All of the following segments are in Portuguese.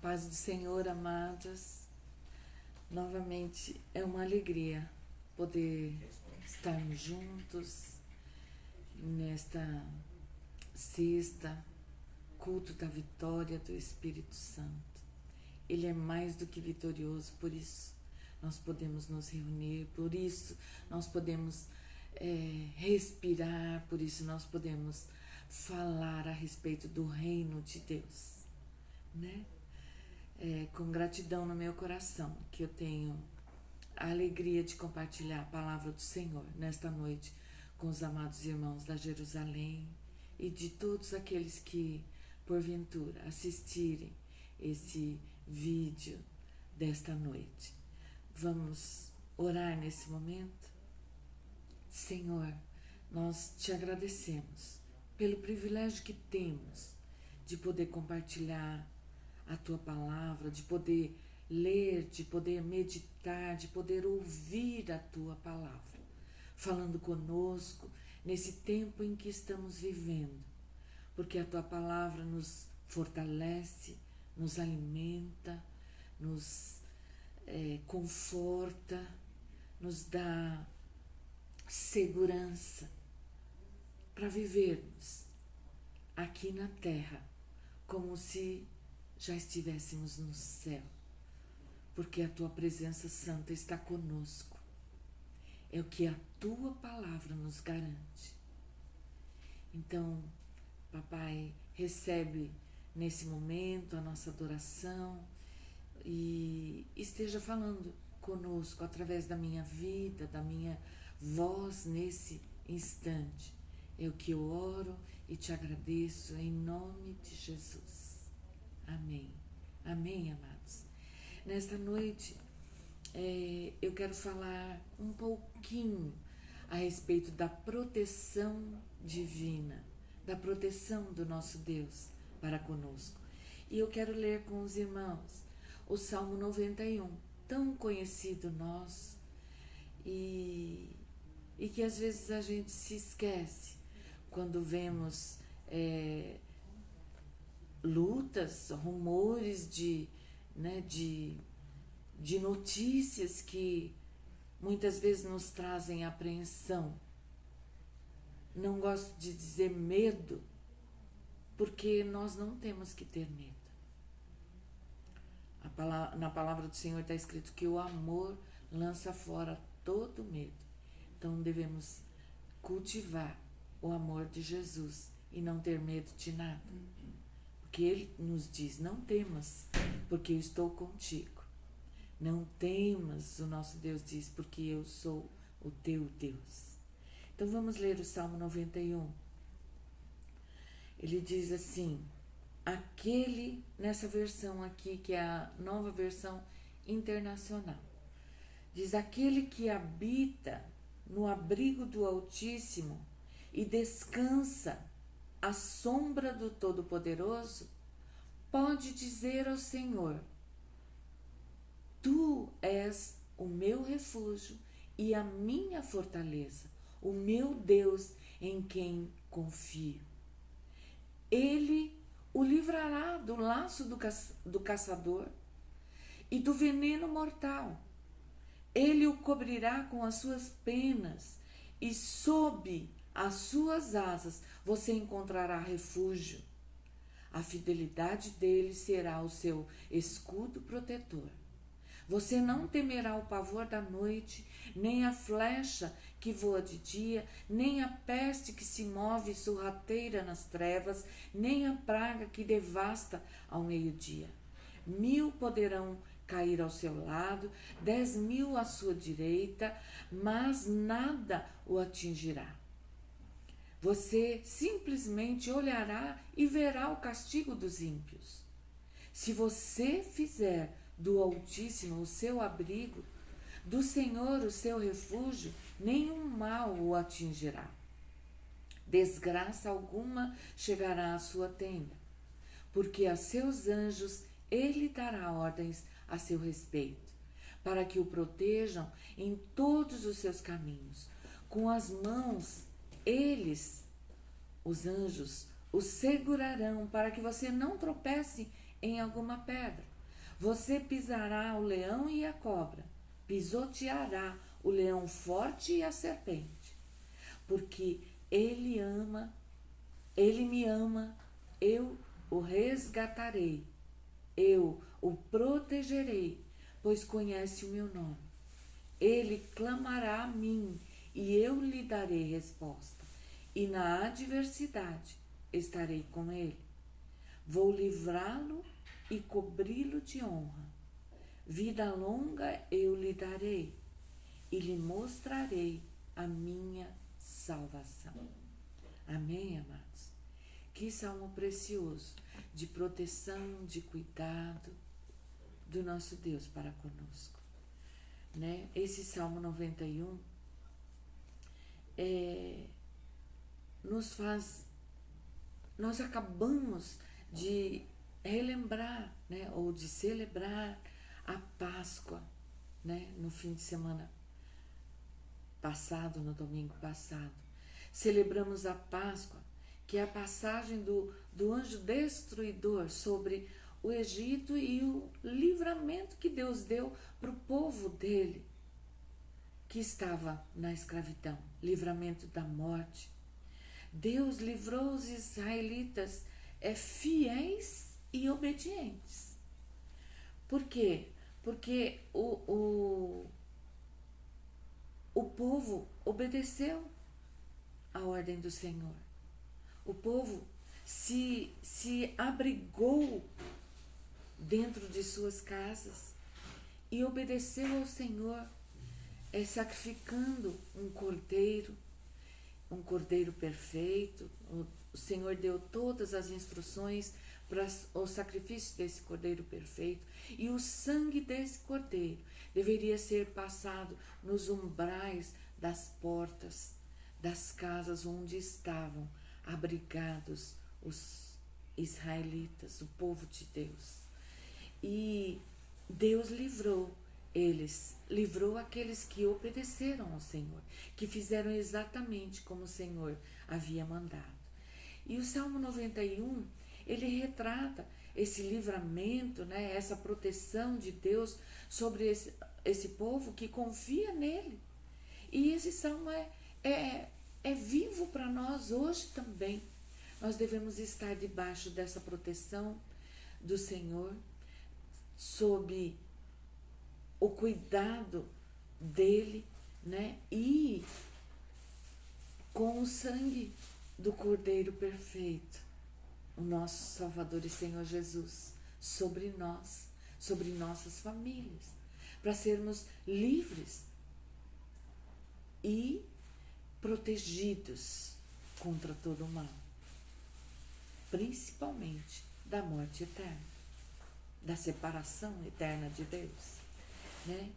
paz do Senhor, amados. Novamente é uma alegria poder estarmos juntos nesta sexta, culto da vitória do Espírito Santo. Ele é mais do que vitorioso, por isso nós podemos nos reunir, por isso nós podemos respirar, por isso nós podemos falar a respeito do reino de Deus, né? Com gratidão no meu coração que eu tenho a alegria de compartilhar a palavra do Senhor nesta noite com os amados irmãos da Jerusalém e de todos aqueles que porventura assistirem esse vídeo desta noite. Vamos orar nesse momento? Senhor, nós te agradecemos pelo privilégio que temos de poder compartilhar a tua palavra, de poder ler, de poder meditar, de poder ouvir a tua palavra, falando conosco nesse tempo em que estamos vivendo, porque a tua palavra nos fortalece, nos alimenta, nos conforta, nos dá segurança para vivermos aqui na terra como se já estivéssemos no céu, porque a tua presença santa está conosco. É o que a tua palavra nos garante. Então, papai, recebe nesse momento a nossa adoração e esteja falando conosco através da minha vida, da minha voz nesse instante. É o que eu oro e te agradeço em nome de Jesus. Amém. Amém, amados. Nesta noite, eu quero falar um pouquinho a respeito da proteção divina, da proteção do nosso Deus para conosco. E eu quero ler com os irmãos o Salmo 91, tão conhecido nosso, e que às vezes a gente se esquece quando vemos lutas, rumores de notícias que muitas vezes nos trazem apreensão. Não gosto de dizer medo, porque nós não temos que ter medo. Na palavra do Senhor está escrito que o amor lança fora todo medo. Então devemos cultivar o amor de Jesus e não ter medo de nada. Porque Ele nos diz, não temas, porque eu estou contigo. Não temas, o nosso Deus diz, porque eu sou o teu Deus. Então vamos ler o Salmo 91. Ele diz assim, nessa versão aqui, que é a nova versão internacional, diz: aquele que habita no abrigo do Altíssimo e descansa à sombra do Todo-Poderoso, pode dizer ao Senhor: tu és o meu refúgio e a minha fortaleza, o meu Deus em quem confio. Ele o livrará do laço do caçador e do veneno mortal. Ele o cobrirá com as suas penas e sob as suas asas você encontrará refúgio. A fidelidade dele será o seu escudo protetor. Você não temerá o pavor da noite, nem a flecha que voa de dia, nem a peste que se move sorrateira nas trevas, nem a praga que devasta ao meio-dia. 1000 poderão cair ao seu lado, 10.000 à sua direita, mas nada o atingirá. Você simplesmente olhará e verá o castigo dos ímpios. Se você fizer do Altíssimo o seu abrigo, do Senhor o seu refúgio, nenhum mal o atingirá. Desgraça alguma chegará à sua tenda, porque a seus anjos ele dará ordens a seu respeito, para que o protejam em todos os seus caminhos. Com as mãos, eles, os anjos, o segurarão para que você não tropece em alguma pedra. Você pisará o leão e a cobra, pisoteará o leão forte e a serpente, porque ele me ama, eu o resgatarei, eu o protegerei, pois conhece o meu nome. Ele clamará a mim e eu lhe darei resposta, e na adversidade estarei com ele. Vou livrá-lo e cobri-lo de honra. Vida longa eu lhe darei e lhe mostrarei a minha salvação. Amém, amados? Que salmo precioso de proteção, de cuidado do nosso Deus para conosco, né? Esse Salmo 91 nós acabamos de relembrar, né, ou de celebrar a Páscoa, né, no fim de semana passado, no domingo passado. Celebramos a Páscoa, que é a passagem do anjo destruidor sobre o Egito e o livramento que Deus deu para o povo dele, que estava na escravidão, livramento da morte. Deus livrou os israelitas fiéis e obedientes. Por quê? Porque o povo obedeceu a ordem do Senhor. O povo se abrigou dentro de suas casas e obedeceu ao Senhor, sacrificando um cordeiro perfeito. O Senhor deu todas as instruções para o sacrifício desse cordeiro perfeito, e o sangue desse cordeiro deveria ser passado nos umbrais das portas das casas onde estavam abrigados os israelitas, o povo de Deus. E Deus livrou aqueles que obedeceram ao Senhor, que fizeram exatamente como o Senhor havia mandado. E o Salmo 91, ele retrata esse livramento, né, essa proteção de Deus sobre esse povo que confia nele. E esse salmo é vivo para nós hoje também. Nós devemos estar debaixo dessa proteção do Senhor, sob o cuidado dele, né? E com o sangue do Cordeiro perfeito, o nosso Salvador e Senhor Jesus, sobre nós, sobre nossas famílias, para sermos livres e protegidos contra todo o mal, principalmente da morte eterna, da separação eterna de Deus, né?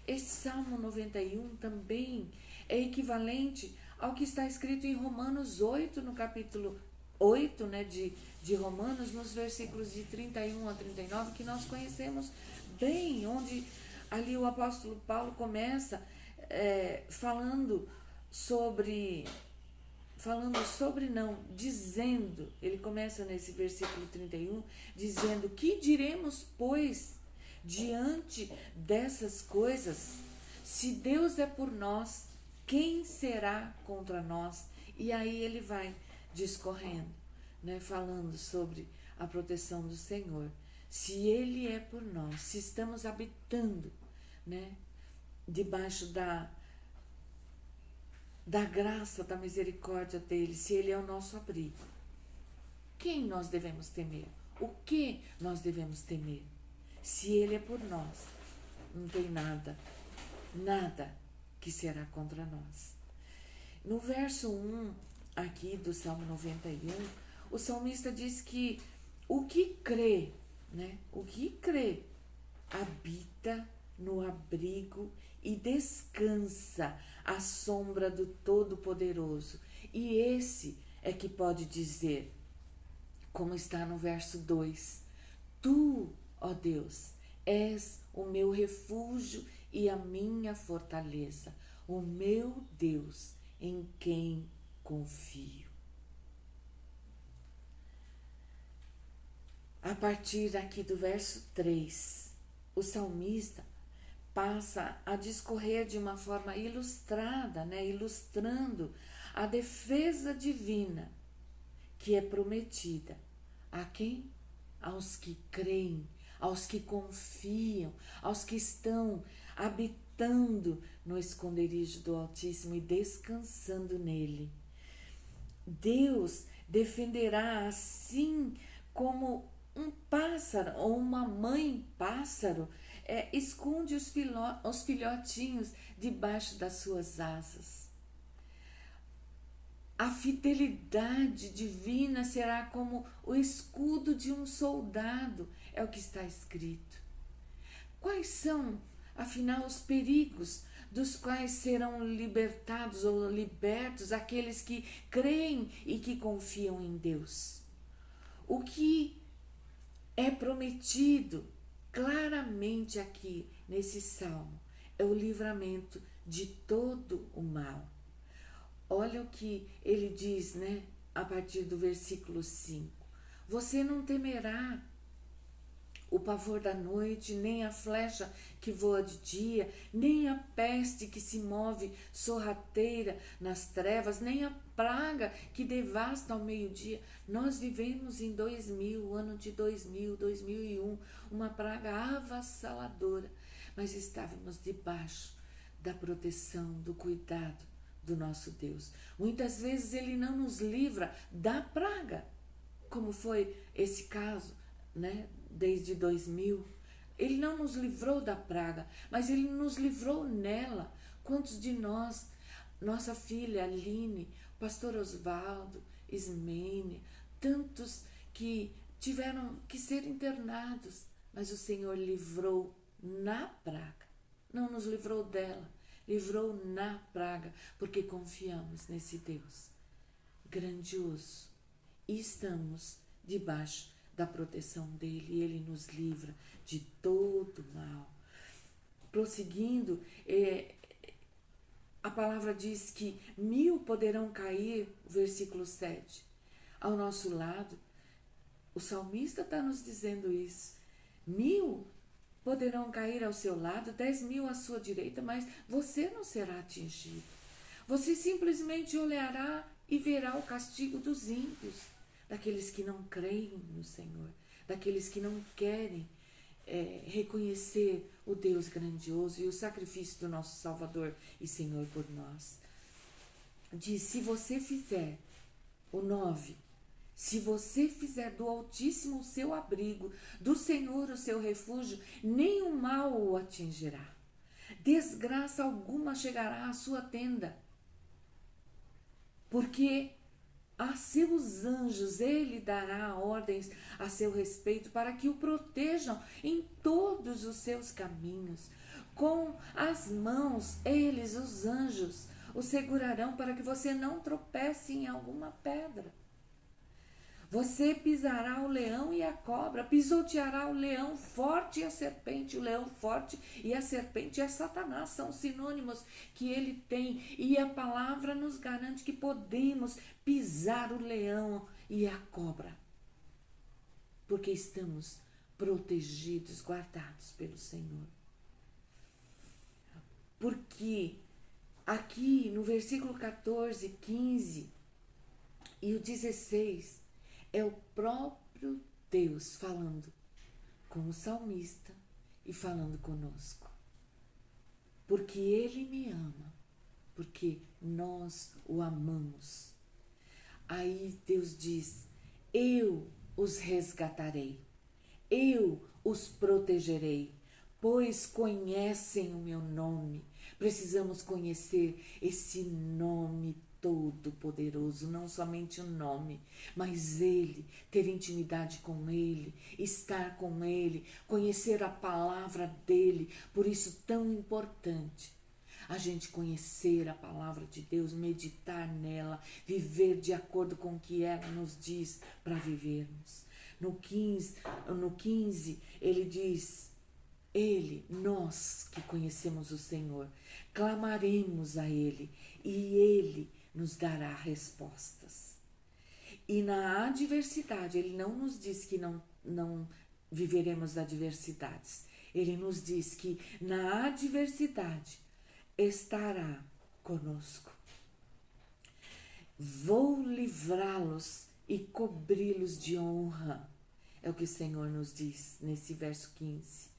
Esse Salmo 91 também é equivalente ao que está escrito em Romanos 8, no capítulo 8, né, de Romanos, nos versículos de 31 a 39, que nós conhecemos bem, onde ali o apóstolo Paulo começa dizendo, ele começa nesse versículo 31, dizendo: que diremos, pois, diante dessas coisas? Se Deus é por nós, quem será contra nós? E aí ele vai discorrendo, né, falando sobre a proteção do Senhor. Se ele é por nós, se estamos habitando, né, debaixo da graça, da misericórdia dele, se ele é o nosso abrigo, quem nós devemos temer? O que nós devemos temer? Se ele é por nós, não tem nada que será contra nós. No verso 1 aqui do Salmo 91, o salmista diz que o que crê, né? O que crê habita no abrigo e descansa à sombra do Todo-Poderoso. E esse é que pode dizer, como está no verso 2, tu, ó Deus, és o meu refúgio e a minha fortaleza, o meu Deus em quem confio. A partir aqui do verso 3, o salmista passa a discorrer de uma forma ilustrada, ilustrando a defesa divina que é prometida a quem? Aos que creem, aos que confiam, aos que estão habitando no esconderijo do Altíssimo e descansando nele. Deus defenderá assim como um pássaro ou uma mãe pássaro esconde os filhotinhos debaixo das suas asas. A fidelidade divina será como o escudo de um soldado, é o que está escrito. Quais são, afinal, os perigos dos quais serão libertados ou libertos aqueles que creem e que confiam em Deus? O que é prometido claramente aqui nesse salmo é o livramento de todo o mal. Olha o que ele diz, a partir do versículo 5. Você não temerá o pavor da noite, nem a flecha que voa de dia, nem a peste que se move sorrateira nas trevas, nem a praga que devasta ao meio-dia. Nós vivemos em 2000, ano de 2000, 2001, uma praga avassaladora, mas estávamos debaixo da proteção, do cuidado do nosso Deus. Muitas vezes ele não nos livra da praga, como foi esse caso, desde 2000. Ele não nos livrou da praga, mas ele nos livrou nela. Quantos de nós, nossa filha Aline, pastor Osvaldo, Ismênia, tantos que tiveram que ser internados, mas o Senhor livrou na praga, não nos livrou dela, livrou na praga, porque confiamos nesse Deus grandioso e estamos debaixo da proteção dele, e ele nos livra de todo mal. Prosseguindo, a palavra diz que 1000 poderão cair, versículo 7, ao nosso lado. O salmista está nos dizendo isso. 1000 poderão cair ao seu lado, 10.000 à sua direita, mas você não será atingido. Você simplesmente olhará e verá o castigo dos ímpios, daqueles que não creem no Senhor, daqueles que não querem reconhecer o Deus grandioso e o sacrifício do nosso Salvador e Senhor por nós. Diz, se você fizer, o 9, se você fizer do Altíssimo o seu abrigo, do Senhor o seu refúgio, nenhum mal o atingirá. Desgraça alguma chegará à sua tenda, porque a seus anjos ele dará ordens a seu respeito para que o protejam em todos os seus caminhos. Com as mãos, eles, os anjos, o segurarão para que você não tropece em alguma pedra. Você pisará o leão e a cobra, pisoteará o leão forte e a serpente. O leão forte e a serpente é Satanás, são sinônimos que ele tem. E a palavra nos garante que podemos pisar o leão e a cobra, porque estamos protegidos, guardados pelo Senhor. Porque aqui no versículo 14, 15 e o 16... é o próprio Deus falando com o salmista e falando conosco. Porque ele me ama, porque nós o amamos. Aí Deus diz, eu os resgatarei, eu os protegerei, pois conhecem o meu nome. Precisamos conhecer esse nome todo-poderoso, não somente o nome, mas ele, ter intimidade com ele, estar com ele, conhecer a palavra dele. Por isso tão importante a gente conhecer a palavra de Deus, meditar nela, viver de acordo com o que ela nos diz para vivermos. No 15 ele diz, nós que conhecemos o Senhor, clamaremos a ele e ele nos dará respostas. E na adversidade, ele não nos diz que não viveremos adversidades. Ele nos diz que na adversidade estará conosco. Vou livrá-los e cobri-los de honra. É o que o Senhor nos diz nesse verso 15.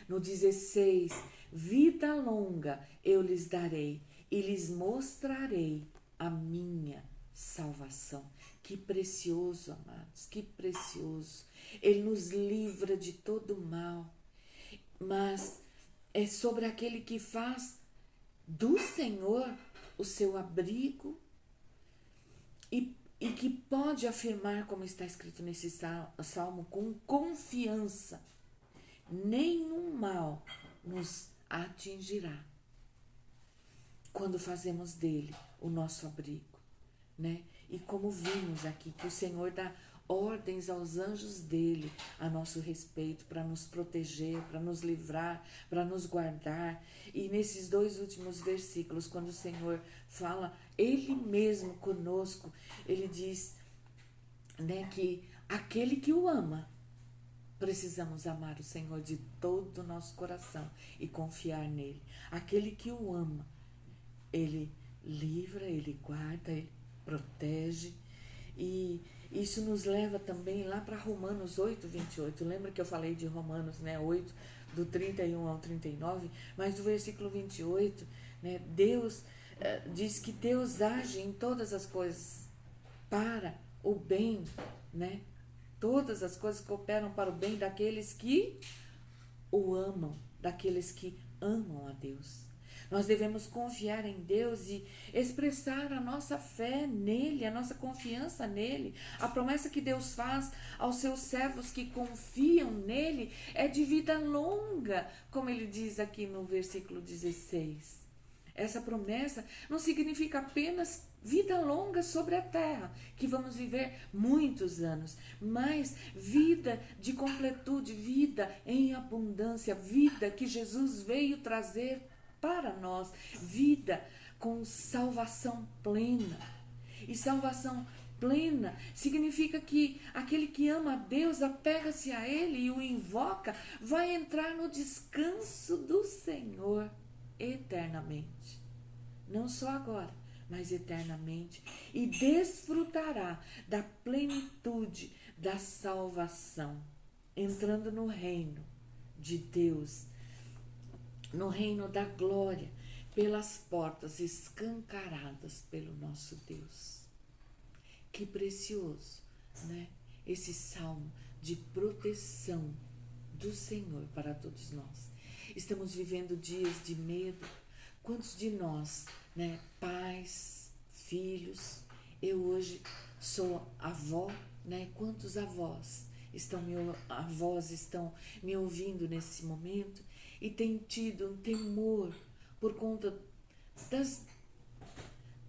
No 16, vida longa eu lhes darei e lhes mostrarei a minha salvação. Que precioso, amados, que precioso. Ele nos livra de todo mal, mas é sobre aquele que faz do Senhor o seu abrigo e que pode afirmar, como está escrito nesse salmo, com confiança: nenhum mal nos atingirá quando fazemos dele o nosso abrigo, né? E como vimos aqui, que o Senhor dá ordens aos anjos dele a nosso respeito, para nos proteger, para nos livrar, para nos guardar. E nesses 2 últimos versículos, quando o Senhor fala ele mesmo conosco, ele diz, né, que aquele que o ama, precisamos amar o Senhor de todo o nosso coração e confiar nele. Aquele que o ama, ele livra, ele guarda, ele protege. E isso nos leva também lá para Romanos 8, 28. Lembra que eu falei de Romanos, né, 8, do 31 ao 39? Mas do versículo 28, né, Deus diz que Deus age em todas as coisas para o bem, né? Todas as coisas cooperam para o bem daqueles que o amam, daqueles que amam a Deus. Nós devemos confiar em Deus e expressar a nossa fé nele, a nossa confiança nele. A promessa que Deus faz aos seus servos que confiam nele é de vida longa, como ele diz aqui no versículo 16. Essa promessa não significa apenas vida longa sobre a terra, que vamos viver muitos anos, mas vida de completude, vida em abundância, vida que Jesus veio trazer para nós, vida com salvação plena. E salvação plena significa que aquele que ama a Deus, apega-se a Ele e o invoca, vai entrar no descanso do Senhor eternamente. Não só agora, mas eternamente. E desfrutará da plenitude da salvação, entrando no reino de Deus, no reino da glória, pelas portas escancaradas pelo nosso Deus. Que precioso, né? Esse salmo de proteção do Senhor para todos nós. Estamos vivendo dias de medo. Quantos de nós, né, pais, filhos, eu hoje sou avó, né? Quantos avós estão me ouvindo nesse momento e têm tido um temor por conta das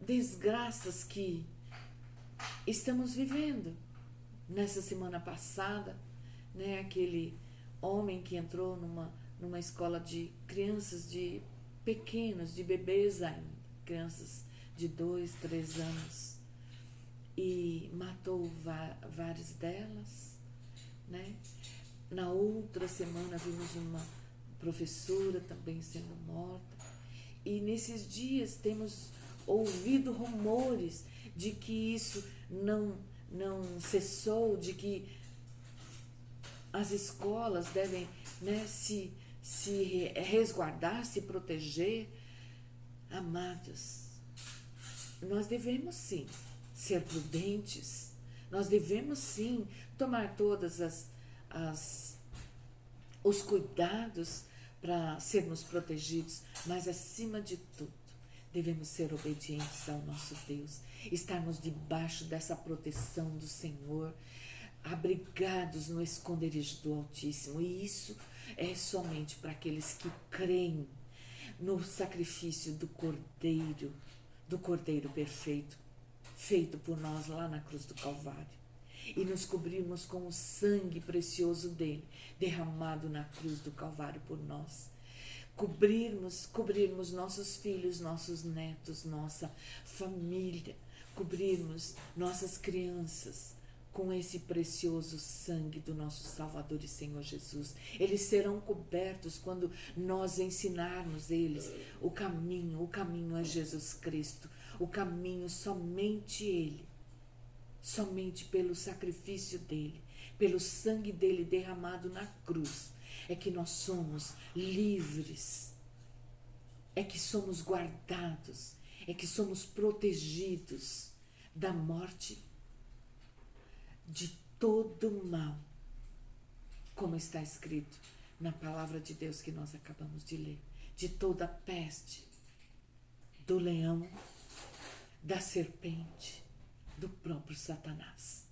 desgraças que estamos vivendo? Nessa semana passada, né, aquele homem que entrou numa escola de crianças de pequenos, de bebês ainda, crianças de 2, 3 anos, e matou várias delas, né? Na outra semana vimos uma professora também sendo morta, e nesses dias temos ouvido rumores de que isso não cessou, de que as escolas devem, né, se resguardar, se proteger. Amados, nós devemos sim ser prudentes, nós devemos sim tomar todas os cuidados para sermos protegidos, mas acima de tudo, devemos ser obedientes ao nosso Deus, estarmos debaixo dessa proteção do Senhor, abrigados no esconderijo do Altíssimo. E isso é somente para aqueles que creem no sacrifício do Cordeiro perfeito, feito por nós lá na cruz do Calvário, e nos cobrirmos com o sangue precioso dele, derramado na cruz do Calvário por nós. Cobrirmos nossos filhos, nossos netos, nossa família, cobrirmos nossas crianças com esse precioso sangue do nosso Salvador e Senhor Jesus. Eles serão cobertos quando nós ensinarmos eles o caminho é Jesus Cristo, o caminho somente Ele, somente pelo sacrifício dele, pelo sangue dele derramado na cruz, é que nós somos livres, é que somos guardados, é que somos protegidos da morte, de todo mal, como está escrito na palavra de Deus que nós acabamos de ler, de toda peste, do leão, da serpente, do próprio Satanás.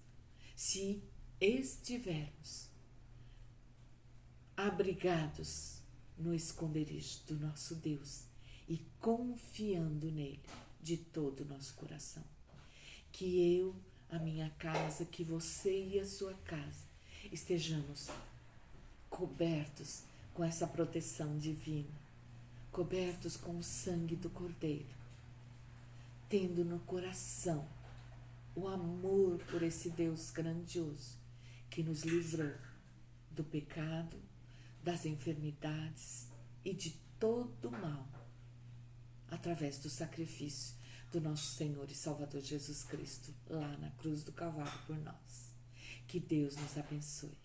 Se estivermos abrigados no esconderijo do nosso Deus e confiando nele de todo o nosso coração, que eu, a minha casa, que você e a sua casa estejamos cobertos com essa proteção divina, cobertos com o sangue do Cordeiro, tendo no coração o amor por esse Deus grandioso que nos livrou do pecado, das enfermidades e de todo mal, através do sacrifício do nosso Senhor e Salvador Jesus Cristo, lá na cruz do Calvário por nós. Que Deus nos abençoe.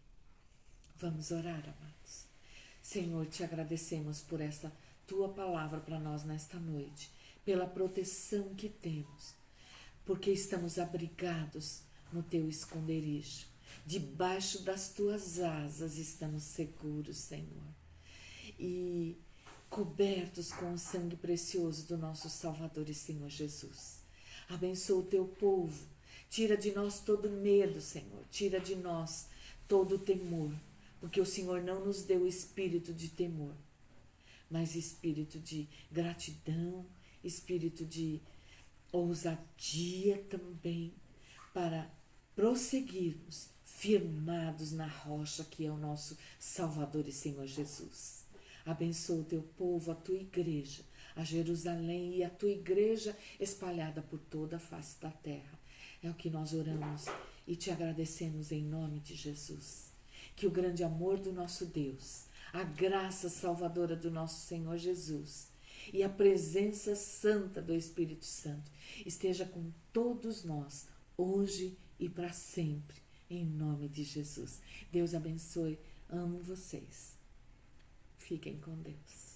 Vamos orar, amados. Senhor, te agradecemos por esta tua palavra para nós nesta noite, pela proteção que temos, porque estamos abrigados no teu esconderijo. Debaixo das tuas asas estamos seguros, Senhor. E cobertos com o sangue precioso do nosso Salvador e Senhor Jesus. Abençoa o teu povo. Tira de nós todo medo, Senhor. Tira de nós todo temor. Porque o Senhor não nos deu espírito de temor, mas espírito de gratidão, espírito de ousadia também, para prosseguirmos firmados na rocha que é o nosso Salvador e Senhor Jesus. Abençoa o teu povo, a tua igreja, a Jerusalém e a tua igreja espalhada por toda a face da terra. É o que nós oramos e te agradecemos em nome de Jesus. Que o grande amor do nosso Deus, a graça salvadora do nosso Senhor Jesus e a presença santa do Espírito Santo esteja com todos nós, hoje e para sempre, em nome de Jesus. Deus abençoe, amo vocês. Fiquem com Deus.